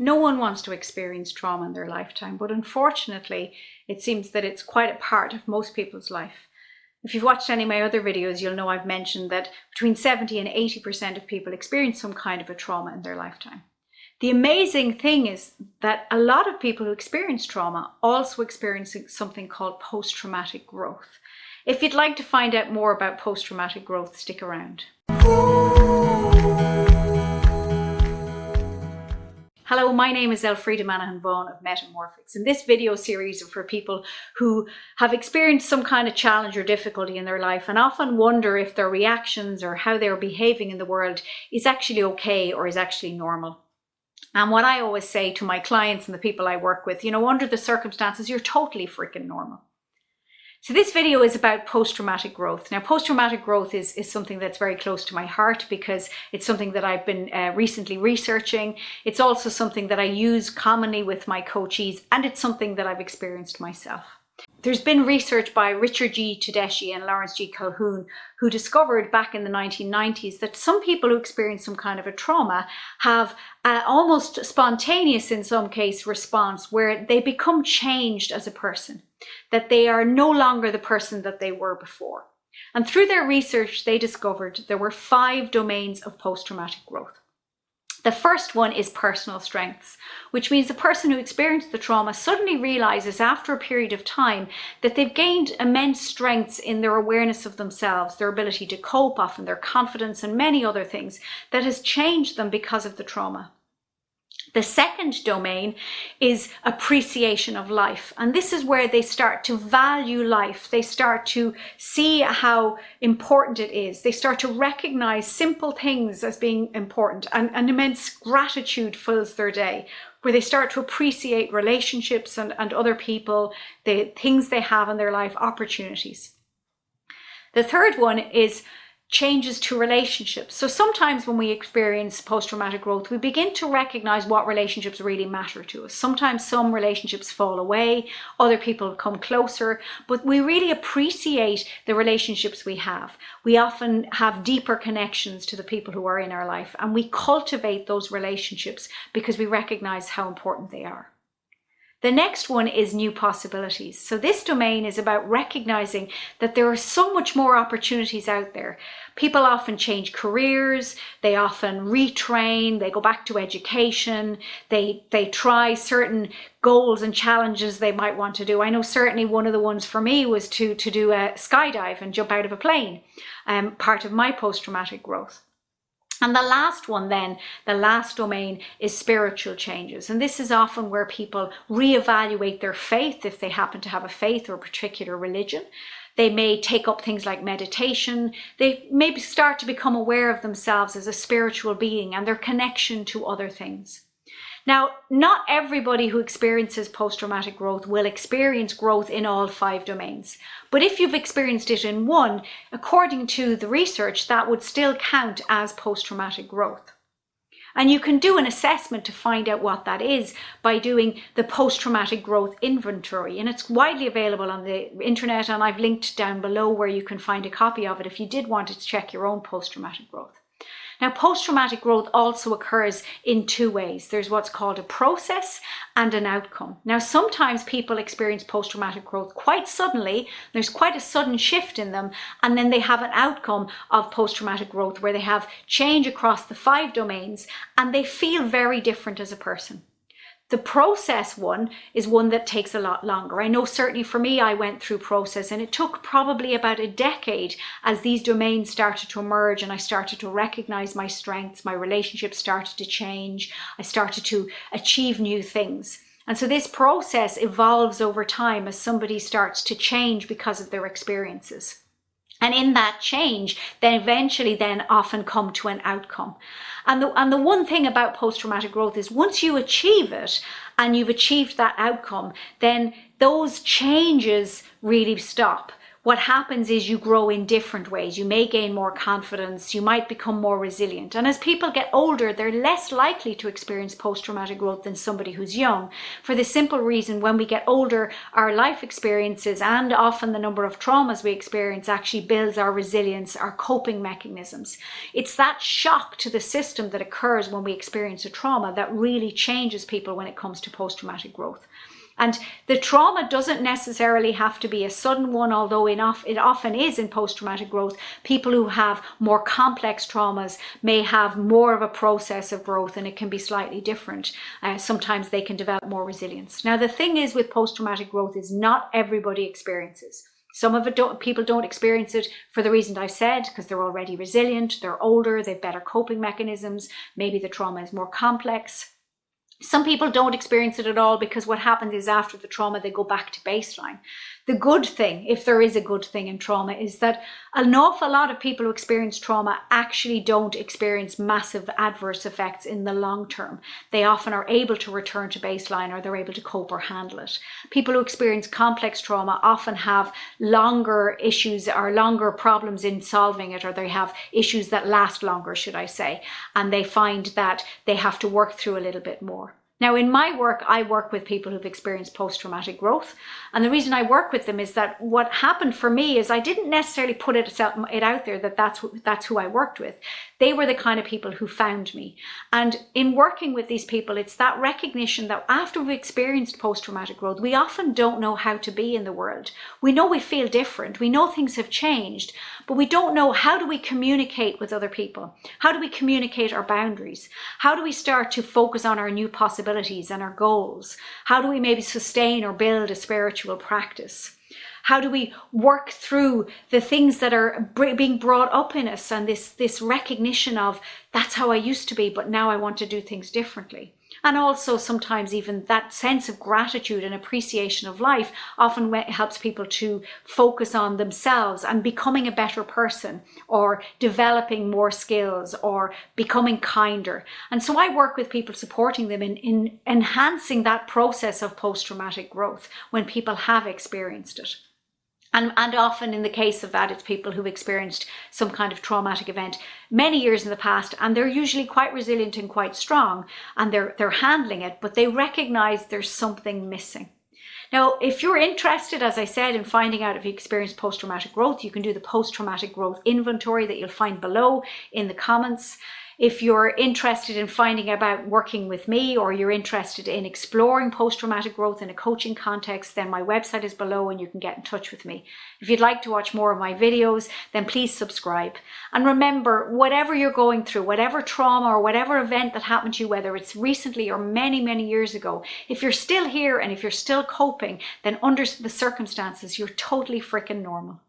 No one wants to experience trauma in their lifetime, but unfortunately, it seems that it's quite a part of most people's life. If you've watched any of my other videos, you'll know I've mentioned that between 70 and 80% of people experience some kind of a trauma in their lifetime. The amazing thing is that a lot of people who experience trauma also experience something called post-traumatic growth. If you'd like to find out more about post-traumatic growth, stick around. Hello, my name is Elfreda of Metta-morphics, and this video series is for people who have experienced some kind of challenge or difficulty in their life and often wonder if their reactions or how they're behaving in the world is actually okay or is actually normal. And what I always say to my clients and the people I work with, under the circumstances, you're totally freaking normal. So this video is about post-traumatic growth. Now, post-traumatic growth is something that's very close to my heart because it's something that I've been recently researching. It's also something that I use commonly with my coachees, and it's something that I've experienced myself. There's been research by Richard G. Tedeschi and Lawrence G. Calhoun who discovered back in the 1990s that some people who experience some kind of a trauma have almost spontaneous, in some case, response where they become changed as a person, that they are no longer the person that they were before. And through their research, they discovered there were 5 domains of post-traumatic growth. The first one is personal strengths, which means the person who experienced the trauma suddenly realizes after a period of time that they've gained immense strengths in their awareness of themselves, their ability to cope, often their confidence, and many other things that has changed them because of the trauma. The second domain is appreciation of life. And this is where they start to value life. They start to see how important it is. They start to recognize simple things as being important, and an immense gratitude fills their day, where they start to appreciate relationships and other people, the things they have in their life, opportunities. The third one is changes to relationships. So sometimes when we experience post-traumatic growth, we begin to recognize what relationships really matter to us. Sometimes some relationships fall away, other people come closer, but we really appreciate the relationships we have. We often have deeper connections to the people who are in our life, and we cultivate those relationships because we recognize how important they are. The next one is new possibilities. So this domain is about recognizing that there are so much more opportunities out there. People often change careers, they often retrain, they go back to education, they try certain goals and challenges they might want to do. I know certainly one of the ones for me was to do a skydive and jump out of a plane, part of my post-traumatic growth. And the last one then, the last domain, is spiritual changes. And this is often where people reevaluate their faith, if they happen to have a faith or a particular religion. They may take up things like meditation. They maybe start to become aware of themselves as a spiritual being and their connection to other things. Now, not everybody who experiences post-traumatic growth will experience growth in all 5 domains. But if you've experienced it in one, according to the research, that would still count as post-traumatic growth. And you can do an assessment to find out what that is by doing the post-traumatic growth inventory. And it's widely available on the internet, and I've linked down below where you can find a copy of it if you did want to check your own post-traumatic growth. Now, post-traumatic growth also occurs in 2 ways. There's what's called a process and an outcome. Now, sometimes people experience post-traumatic growth quite suddenly. There's quite a sudden shift in them, and then they have an outcome of post-traumatic growth where they have change across the 5 domains and they feel very different as a person. The process one is one that takes a lot longer. I know certainly for me, I went through process, and it took probably about a decade as these domains started to emerge and I started to recognize my strengths, my relationships started to change, I started to achieve new things. And so this process evolves over time as somebody starts to change because of their experiences. And in that change, then eventually often come to an outcome. And the one thing about post-traumatic growth is once you achieve it and you've achieved that outcome, then those changes really stop. what happens is you grow in different ways. You may gain more confidence, you might become more resilient. And as people get older, they're less likely to experience post-traumatic growth than somebody who's young, for the simple reason when we get older, our life experiences and often the number of traumas we experience actually builds our resilience, our coping mechanisms. It's that shock to the system that occurs when we experience a trauma that really changes people when it comes to post-traumatic growth. And the trauma doesn't necessarily have to be a sudden one, although it often is in post-traumatic growth. People who have more complex traumas may have more of a process of growth, and it can be slightly different. Sometimes they can develop more resilience. Now, the thing is with post-traumatic growth is not everybody experiences. Some of it people don't experience it for the reason I've said, because they're already resilient, they're older, they've better coping mechanisms, maybe the trauma is more complex. Some people don't experience it at all because what happens is after the trauma, they go back to baseline. The good thing, if there is a good thing in trauma, is that an awful lot of people who experience trauma actually don't experience massive adverse effects in the long term. They often are able to return to baseline, or they're able to cope or handle it. People who experience complex trauma often have longer issues or longer problems in solving it, or they have issues that last longer, should I say, and they find that they have to work through a little bit more. Now, in my work, I work with people who've experienced post-traumatic growth. And the reason I work with them is that what happened for me is I didn't necessarily put it out there that that's who I worked with. They were the kind of people who found me. And in working with these people, it's that recognition that after we've experienced post-traumatic growth, we often don't know how to be in the world. We know we feel different. We know things have changed, but we don't know how do we communicate with other people? How do we communicate our boundaries? How do we start to focus on our new possibilities and our goals? How do we maybe sustain or build a spiritual practice? How do we work through the things that are being brought up in us, and this recognition of that's how I used to be, but now I want to do things differently? And also sometimes even that sense of gratitude and appreciation of life often helps people to focus on themselves and becoming a better person, or developing more skills, or becoming kinder. And so I work with people, supporting them in enhancing that process of post-traumatic growth when people have experienced it. And often in the case of that, it's people who've experienced some kind of traumatic event many years in the past, and they're usually quite resilient and quite strong, and they're handling it, but they recognize there's something missing. Now, if you're interested, as I said, in finding out if you experience post-traumatic growth, you can do the post-traumatic growth inventory that you'll find below in the comments. If you're interested in finding about working with me, or you're interested in exploring post-traumatic growth in a coaching context, then my website is below and you can get in touch with me. If you'd like to watch more of my videos, then please subscribe. And remember, whatever you're going through, whatever trauma or whatever event that happened to you, whether it's recently or many, many years ago, if you're still here and if you're still coping, then under the circumstances, you're totally freaking normal.